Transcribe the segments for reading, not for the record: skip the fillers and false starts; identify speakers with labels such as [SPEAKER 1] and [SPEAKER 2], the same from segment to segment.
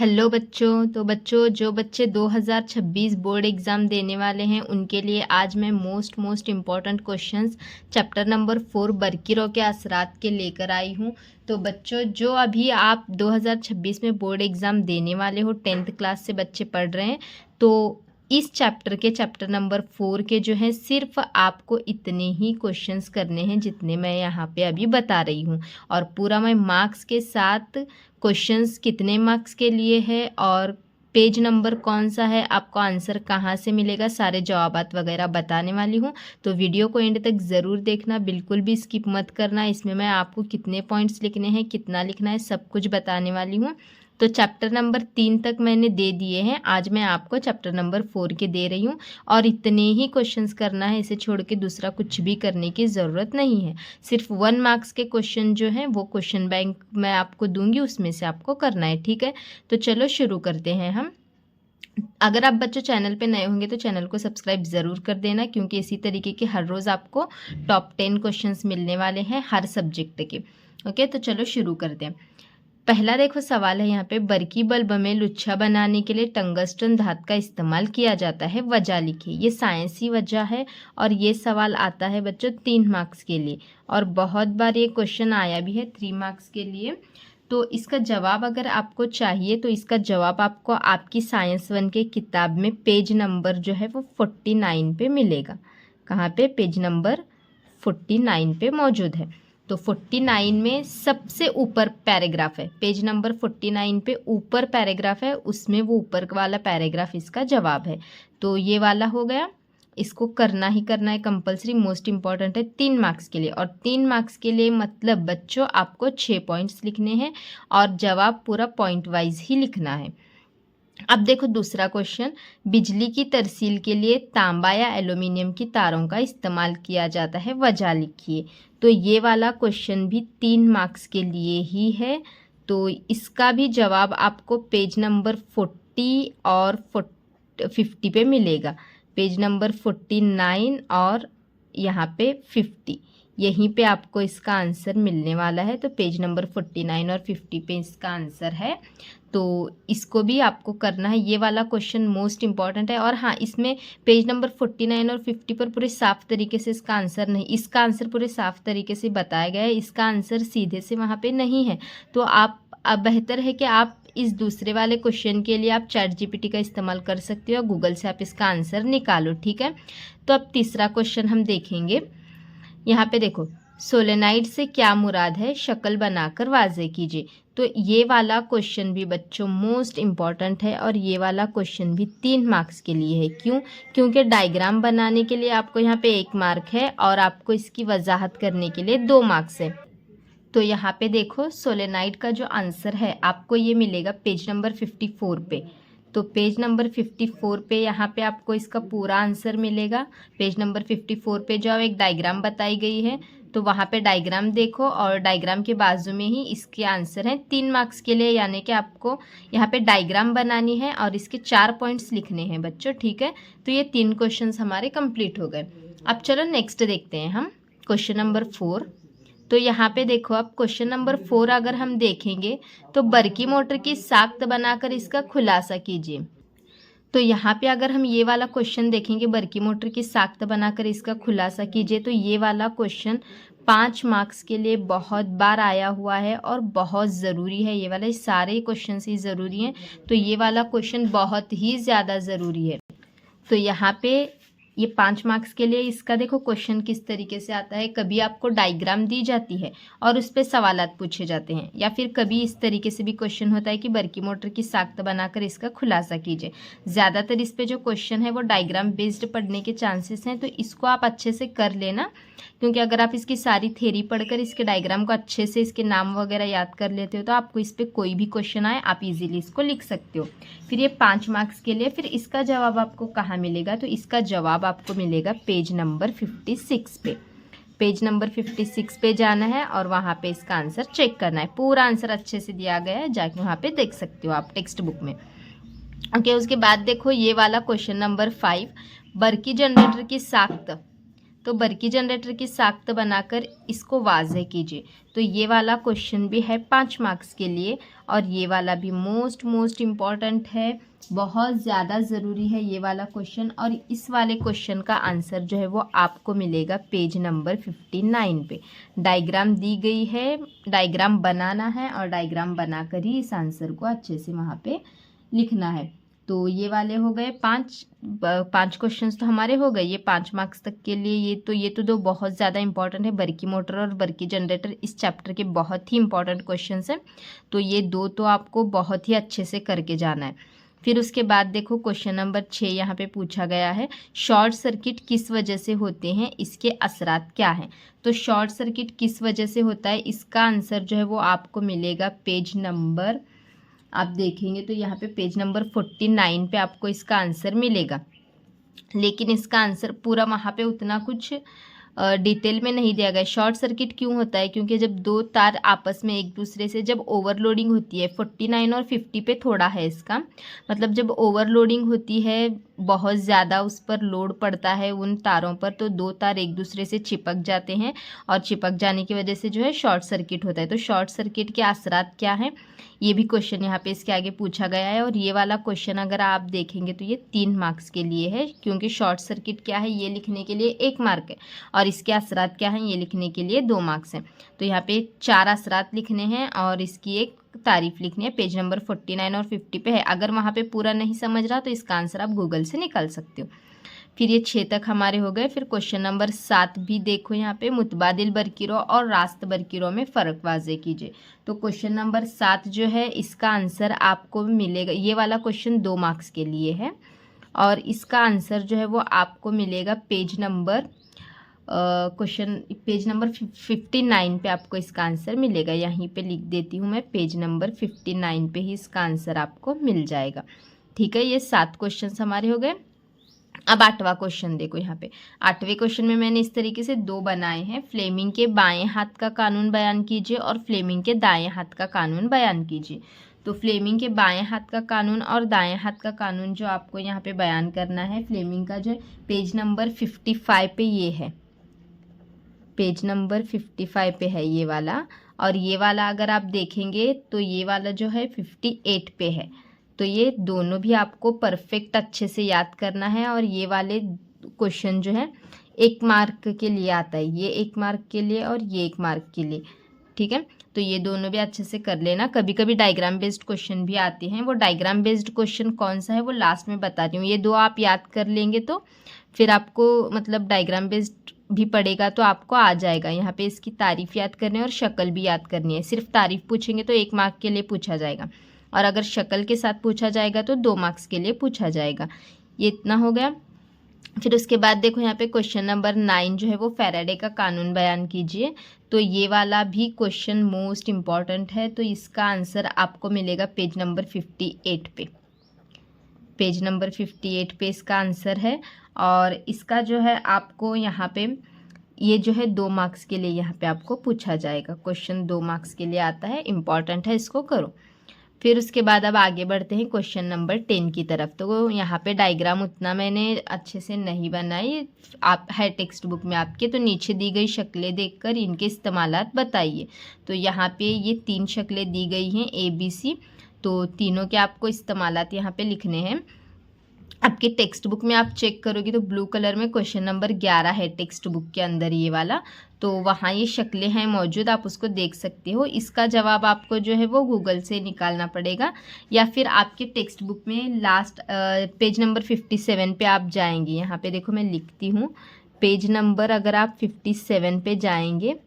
[SPEAKER 1] Hello बच्चों। तो बच्चों, जो बच्चे 2026 बोर्ड एग्ज़ाम देने वाले हैं उनके लिए आज मैं most important questions chapter number 4 बरकिरों के असरात के लेकर आई हूँ। तो बच्चों, जो अभी आप 2026 में बोर्ड एग्ज़ाम देने वाले हो, 10th क्लास से बच्चे पढ़ रहे हैं, तो इस चैप्टर नंबर 4 के जो है सिर्फ आपको इतने ही क्वेश्चंस करने हैं जितने मैं यहाँ पे अभी बता रही हूँ। और पूरा मैं मार्क्स के साथ क्वेश्चंस कितने मार्क्स के लिए है और पेज नंबर कौन सा है, आपको आंसर कहाँ से मिलेगा, सारे जवाबात वगैरह बताने वाली हूँ। तो वीडियो को एंड तक ज़रूर देखना, बिल्कुल भी स्किप मत करना। इसमें मैं आपको कितने पॉइंट्स लिखने हैं, कितना लिखना है, सब कुछ बताने वाली हूँ। तो चैप्टर नंबर 3 तक मैंने दे दिए हैं, आज मैं आपको चैप्टर नंबर 4 के दे रही हूँ। और इतने ही क्वेश्चंस करना है, इसे छोड़ के दूसरा कुछ भी करने की ज़रूरत नहीं है। सिर्फ 1 मार्क्स के क्वेश्चन जो हैं वो क्वेश्चन बैंक मैं आपको दूंगी, उसमें से आपको करना है, ठीक है। तो चलो शुरू करते हैं हम। अगर आप बच्चों चैनल पे नए होंगे तो चैनल को सब्सक्राइब ज़रूर कर देना, क्योंकि इसी तरीके के हर रोज़ आपको टॉप 10 क्वेश्चंस मिलने वाले हैं हर सब्जेक्ट के। ओके, तो चलो शुरू करते हैं। पहला देखो सवाल है यहाँ पे, बरकी बल्ब में लुच्छा बनाने के लिए टंगस्टन धातु का इस्तेमाल किया जाता है, वजह लिखिए। ये साइंसी वजह है और ये सवाल आता है बच्चों 3 मार्क्स के लिए, और बहुत बार ये क्वेश्चन आया भी है 3 मार्क्स के लिए। तो इसका जवाब अगर आपको चाहिए तो इसका जवाब आपको आपकी साइंस 1 के किताब में पेज नंबर जो है वो 49 पे मिलेगा। कहाँ पे? पेज नंबर 49 पे मौजूद है। तो 49 में सबसे ऊपर पैराग्राफ है, पेज नंबर 49 पे ऊपर पैराग्राफ है, उसमें वो ऊपर वाला पैराग्राफ इसका जवाब है। तो ये वाला हो गया, इसको करना ही करना है कंपलसरी, मोस्ट इम्पॉर्टेंट है 3 मार्क्स के लिए। और 3 मार्क्स के लिए मतलब बच्चों आपको 6 पॉइंट्स लिखने हैं और जवाब पूरा पॉइंट वाइज ही लिखना है। अब देखो दूसरा क्वेश्चन, बिजली की तरसील के लिए तांबा या एल्युमिनियम की तारों का इस्तेमाल किया जाता है, वजह लिखिए। तो ये वाला क्वेश्चन भी 3 मार्क्स के लिए ही है। तो इसका भी जवाब आपको पेज नंबर 40 और 50 पे मिलेगा। पेज नंबर 49 और यहाँ पे 50, यहीं पे आपको इसका आंसर मिलने वाला है। तो पेज नंबर 49 और 50 पे इसका आंसर है। तो इसको भी आपको करना है, ये वाला क्वेश्चन मोस्ट इम्पॉर्टेंट है। और हाँ, इसमें पेज नंबर 49 और 50 पर पूरे साफ तरीके से इसका आंसर नहीं, इसका आंसर पूरे साफ तरीके से बताया गया है, इसका आंसर सीधे से वहाँ पे नहीं है। तो आप अब बेहतर है कि आप इस दूसरे वाले क्वेश्चन के लिए आप चैट जीपीटी का इस्तेमाल कर सकते हो, गूगल से आप इसका आंसर निकालो, ठीक है। तो अब तीसरा क्वेश्चन हम देखेंगे। यहाँ पे देखो, सोलेनाइड से क्या मुराद है, शक्ल बनाकर वाजे कीजिए। तो ये वाला क्वेश्चन भी बच्चों मोस्ट इम्पॉर्टेंट है और ये वाला क्वेश्चन भी 3 मार्क्स के लिए है। क्यों? क्योंकि डायग्राम बनाने के लिए आपको यहाँ पे 1 मार्क है और आपको इसकी वजाहत करने के लिए 2 मार्क्स है। तो यहाँ पे देखो, सोलेनाइड का जो आंसर है आपको ये मिलेगा पेज नंबर 54 पे। तो पेज नंबर 54 पे यहाँ पे आपको इसका पूरा आंसर मिलेगा। पेज नंबर 54 पे जो एक डायग्राम बताई गई है, तो वहाँ पे डायग्राम देखो और डायग्राम के बाजू में ही इसके आंसर हैं 3 मार्क्स के लिए। यानी कि आपको यहाँ पे डायग्राम बनानी है और इसके 4 पॉइंट्स लिखने हैं बच्चों, ठीक है। तो ये 3 क्वेश्चंस हमारे कंप्लीट हो गए। अब चलो नेक्स्ट देखते हैं हम, क्वेश्चन नंबर 4। तो यहाँ पे देखो, अब क्वेश्चन नंबर 4 अगर हम देखेंगे तो बरकी मोटर की साख्त बनाकर इसका खुलासा कीजिए। तो यहाँ पे अगर हम ये वाला क्वेश्चन देखेंगे, बरकी मोटर की साख्त बनाकर इसका खुलासा कीजिए, तो ये वाला क्वेश्चन 5 मार्क्स के लिए बहुत बार आया हुआ है और बहुत ज़रूरी है। ये वाले सारे क्वेश्चन ही ज़रूरी हैं, तो ये वाला क्वेश्चन बहुत ही ज़्यादा ज़रूरी है। तो यहाँ पे ये 5 मार्क्स के लिए इसका देखो क्वेश्चन किस तरीके से आता है। कभी आपको डायग्राम दी जाती है और उस पर सवालात पूछे जाते हैं, या फिर कभी इस तरीके से भी क्वेश्चन होता है कि बरकी मोटर की साख्त बनाकर इसका खुलासा कीजिए। ज़्यादातर इस पे जो क्वेश्चन है वो डायग्राम बेस्ड पढ़ने के चांसेस हैं, तो इसको आप अच्छे से कर लेना। क्योंकि अगर आप इसकी सारी थ्योरी पढ़कर इसके डायग्राम को अच्छे से, इसके नाम वगैरह याद कर लेते हो, तो आपको इस पर कोई भी क्वेश्चन आए आप इजीली इसको लिख सकते हो। फिर ये 5 मार्क्स के लिए, फिर इसका जवाब आपको कहाँ मिलेगा? तो इसका जवाब आपको मिलेगा पेज नंबर 56 पे। पेज नंबर 56 पे जाना है और वहाँ पे इसका आंसर चेक करना है। पूरा आंसर अच्छे से दिया गया है, जाके वहाँ पे देख सकते हो आप टेक्स्ट बुक में। ओके, उसके बाद देखो ये वाला क्वेश्चन नंबर 5, बरकी जनरेटर की साख्त तो बर्की जनरेटर की साख्त बनाकर इसको वाज़ेह कीजिए। तो ये वाला क्वेश्चन भी है 5 मार्क्स के लिए, और ये वाला भी मोस्ट इम्पॉर्टेंट है, बहुत ज़्यादा ज़रूरी है ये वाला क्वेश्चन। और इस वाले क्वेश्चन का आंसर जो है वो आपको मिलेगा पेज नंबर 59 पे। डायग्राम दी गई है, डायग्राम बनाना है और डायग्राम बनाकर ही इस आंसर को अच्छे से वहाँ पे लिखना है। तो ये वाले हो गए 5 क्वेश्चंस तो हमारे हो गए, ये 5 मार्क्स तक के लिए। ये तो दो बहुत ज़्यादा इंपॉर्टेंट है, बर्की मोटर और बर्की जनरेटर इस चैप्टर के बहुत ही इंपॉर्टेंट क्वेश्चंस हैं। तो ये दो तो आपको बहुत ही अच्छे से करके जाना है। फिर उसके बाद देखो क्वेश्चन नंबर 6 यहाँ पे पूछा गया है, शॉर्ट सर्किट किस वजह से होते हैं, इसके असरात क्या हैं। तो शॉर्ट सर्किट किस वजह से होता है, इसका आंसर जो है वो आपको मिलेगा पेज नंबर, आप देखेंगे तो यहाँ पे पेज नंबर 49 पे आपको इसका आंसर मिलेगा। लेकिन इसका आंसर पूरा वहाँ पे उतना कुछ डिटेल में नहीं दिया गया। शॉर्ट सर्किट क्यों होता है, क्योंकि जब दो तार आपस में एक दूसरे से जब ओवरलोडिंग होती है, 49 और 50 पे थोड़ा है इसका, मतलब जब ओवरलोडिंग होती है, बहुत ज़्यादा उस पर लोड पड़ता है उन तारों पर, तो दो तार एक दूसरे से चिपक जाते हैं और चिपक जाने की वजह से जो है शॉर्ट सर्किट होता है। तो शॉर्ट सर्किट के असरात क्या हैं, ये भी क्वेश्चन यहाँ पे इसके आगे पूछा गया है। और ये वाला क्वेश्चन अगर आप देखेंगे तो ये 3 मार्क्स के लिए है, क्योंकि शॉर्ट सर्किट क्या है ये लिखने के लिए 1 मार्क है और इसके असरात क्या हैं ये लिखने के लिए 2 मार्क्स हैं। तो यहाँ पे 4 असरात लिखने हैं और इसकी एक तारीफ लिखनी है। पेज नंबर 49 और 50 पे है। अगर वहाँ पे पूरा नहीं समझ रहा तो इसका आंसर आप गूगल से निकाल सकते हो। फिर ये 6 तक हमारे हो गए। फिर क्वेश्चन नंबर 7 भी देखो, यहाँ पे मुतबादिल बरकीरों और रास्त बरकीरों में फ़र्क वाज़े कीजिए। तो क्वेश्चन नंबर 7 जो है इसका आंसर आपको मिलेगा, ये वाला क्वेश्चन 2 मार्क्स के लिए है और इसका आंसर जो है वो आपको मिलेगा पेज नंबर पेज नंबर 59 पे आपको इसका आंसर मिलेगा। यहीं पे लिख देती हूँ मैं, पेज नंबर 59 पे ही इसका आंसर आपको मिल जाएगा। ठीक है, ये 7 क्वेश्चन हमारे हो गए। अब 8वां क्वेश्चन देखो, यहाँ पे 8वें क्वेश्चन में मैंने इस तरीके से 2 बनाए हैं। फ्लेमिंग के बाएं हाथ का कानून बयान कीजिए और फ्लेमिंग के दाएं हाथ का कानून बयान कीजिए। तो फ्लेमिंग के बाएं हाथ का कानून और दाएं हाथ का कानून जो आपको यहाँ पे बयान करना है, फ्लेमिंग का जो पेज नंबर 55 पे ये है, पेज नंबर 55 पे है ये वाला। और ये वाला अगर आप देखेंगे तो ये वाला जो है 58 पे है। तो ये दोनों भी आपको परफेक्ट अच्छे से याद करना है। और ये वाले क्वेश्चन जो है 1 मार्क के लिए आता है, ये 1 मार्क के लिए और ये 1 मार्क के लिए। ठीक है, तो ये दोनों भी अच्छे से कर लेना। कभी कभी डायग्राम बेस्ड क्वेश्चन भी आते हैं, वो डायग्राम बेस्ड क्वेश्चन कौन सा है वो लास्ट में बताती हूँ। ये 2 आप याद कर लेंगे तो फिर आपको मतलब डायग्राम बेस्ड भी पड़ेगा तो आपको आ जाएगा। यहाँ पे इसकी तारीफ याद करनी है और शक्ल भी याद करनी है। सिर्फ तारीफ पूछेंगे तो 1 मार्क के लिए पूछा जाएगा और अगर शक्ल के साथ पूछा जाएगा तो 2 मार्क्स के लिए पूछा जाएगा। ये इतना हो गया। फिर उसके बाद देखो यहाँ पे क्वेश्चन नंबर 9 जो है वो फैराडे का कानून बयान कीजिए। तो ये वाला भी क्वेश्चन मोस्ट इम्पॉर्टेंट है। तो इसका आंसर आपको मिलेगा पेज नंबर 58 पे, पेज नंबर 58 पे इसका आंसर है। और इसका जो है आपको यहाँ पे ये जो है 2 मार्क्स के लिए यहाँ पे आपको पूछा जाएगा। क्वेश्चन 2 मार्क्स के लिए आता है, इम्पॉर्टेंट है, इसको करो। फिर उसके बाद अब आगे बढ़ते हैं क्वेश्चन नंबर 10 की तरफ। तो यहाँ पे डायग्राम उतना मैंने अच्छे से नहीं बनाई, आप है टेक्स्ट बुक में आपके, तो नीचे दी गई शक्लें देखकर इनके इस्तेमालात बताइए। तो यहाँ पे ये 3 शक्लें दी गई हैं ABC, तो तीनों के आपको इस्तेमालात यहाँ पे लिखने हैं। आपके टेक्स्ट बुक में आप चेक करोगे तो ब्लू कलर में क्वेश्चन नंबर 11 है टेक्स्ट बुक के अंदर ये वाला, तो वहाँ ये शक्लें हैं मौजूद, आप उसको देख सकते हो। इसका जवाब आपको जो है वो गूगल से निकालना पड़ेगा या फिर आपके टेक्स्ट बुक में लास्ट पेज नंबर 57 पे आप जाएंगे। यहाँ पे देखो मैं लिखती हूँ, पेज नंबर अगर आप 57 पे जाएंगे,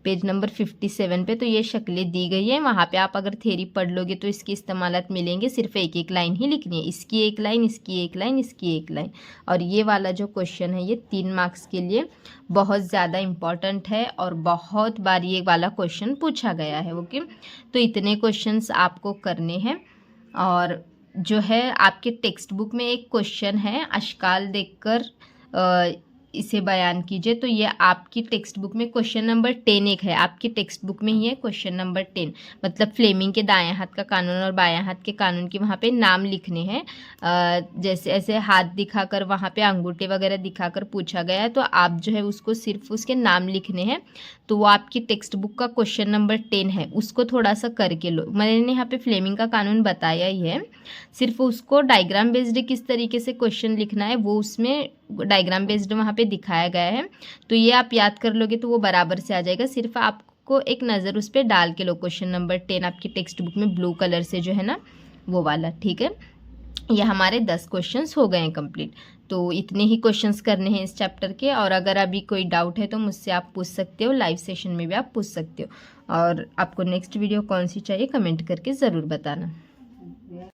[SPEAKER 1] पेज नंबर 57 पे, तो ये शक्लें दी गई है। वहाँ पे आप अगर थ्योरी पढ़ लोगे तो इसकी इस्तेमालात मिलेंगे। सिर्फ 1-1 लाइन ही लिखनी है, इसकी 1 लाइन, इसकी 1 लाइन, इसकी 1 लाइन। और ये वाला जो क्वेश्चन है ये 3 मार्क्स के लिए बहुत ज़्यादा इम्पॉर्टेंट है और बहुत बार ये वाला क्वेश्चन पूछा गया है। ओके, तो इतने क्वेश्चंस आपको करने हैं। और जो है आपके टेक्स्ट बुक में एक क्वेश्चन है, अशकाल देखकर इसे बयान कीजिए। तो ये आपकी टेक्स्ट बुक में क्वेश्चन नंबर 10 एक है, आपकी टेक्स्ट बुक में ही है क्वेश्चन नंबर 10। मतलब फ्लेमिंग के दाएं हाथ का कानून और बाएं हाथ के कानून के वहाँ पे नाम लिखने हैं। जैसे ऐसे हाथ दिखाकर वहाँ पे अंगूठे वगैरह दिखाकर पूछा गया है, तो आप जो है उसको सिर्फ उसके नाम लिखने हैं। तो वो आपकी टेक्स्ट बुक का क्वेश्चन नंबर 10 है, उसको थोड़ा सा करके लो। मैंने यहाँ पे फ्लेमिंग का कानून बताया ही है, सिर्फ उसको डायग्राम बेस्ड किस तरीके से क्वेश्चन लिखना है वो उसमें डायग्राम बेस्ड वहाँ पे दिखाया गया है। तो ये आप याद कर लोगे तो वो बराबर से आ जाएगा। सिर्फ आपको एक नज़र उस पर डाल के लो। क्वेश्चन नंबर 10 आपकी टेक्स्ट बुक में ब्लू कलर से जो है ना वो वाला, ठीक है। ये हमारे 10 क्वेश्चंस हो गए हैं कंप्लीट। तो इतने ही क्वेश्चंस करने हैं इस चैप्टर के। और अगर अभी कोई डाउट है तो मुझसे आप पूछ सकते हो, लाइव सेशन में भी आप पूछ सकते हो। और आपको नेक्स्ट वीडियो कौन सी चाहिए कमेंट करके ज़रूर बताना।